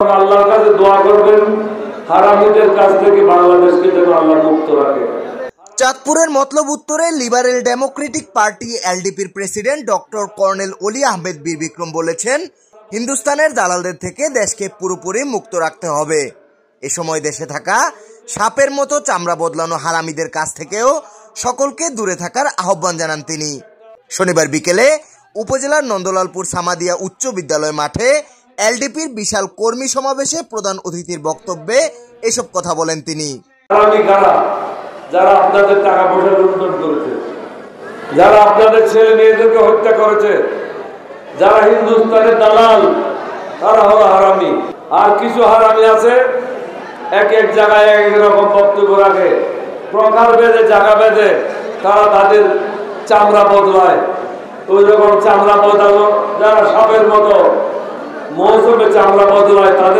আল্লাহর কাছে দোয়া করবেন হারামিদের কাছ থেকে বাংলাদেশকে যেন আল্লাহ মুক্ত রাখে। চাঁদপুরের মতলব উত্তরে লিবারেল ডেমোক্রেটিক পার্টি এলডিপির president doctor colonel Oli Ahmed বীর বিক্রম বলেছেন, হিন্দুস্তানের দালালদের থেকে দেশকে পুরোপুরি মুক্ত রাখতে হবে। এ সময় দেশে থাকা সাপের মতো চামড়া বদলানো হারামিদের কাছ থেকেও সকলকে দূরে থাকার আহ্বান জানান তিনি। শনিবার বিকেলে উপজেলার নন্দলালপুর সামাদিয়া উচ্চ বিদ্যালয় মাঠে এলডিপির বিশাল কর্মী সমাবেশে প্রধান অতিথির বক্তব্যে এসব কথা বলেন তিনি। যারা আপনাদের টাকা পয়সা লুণ্ঠন করেছে, যারা আপনাদের ছেলে মেয়েদেরকে হত্যা করেছে, যারা হিন্দুস্তানের দালাল, তারা হলো হারামি। আর কিছু হারামি আছে এক এক জায়গায় এক এক রকম বক্তব্য রাখে, প্রকার বেঁধে জায়গা বেঁধে তারা তাদের চামড়া বদলায়। ওই রকম চামড়া বদলানো যারা সাপের মতো মৌসুমে চামড়া বদলায় তাদের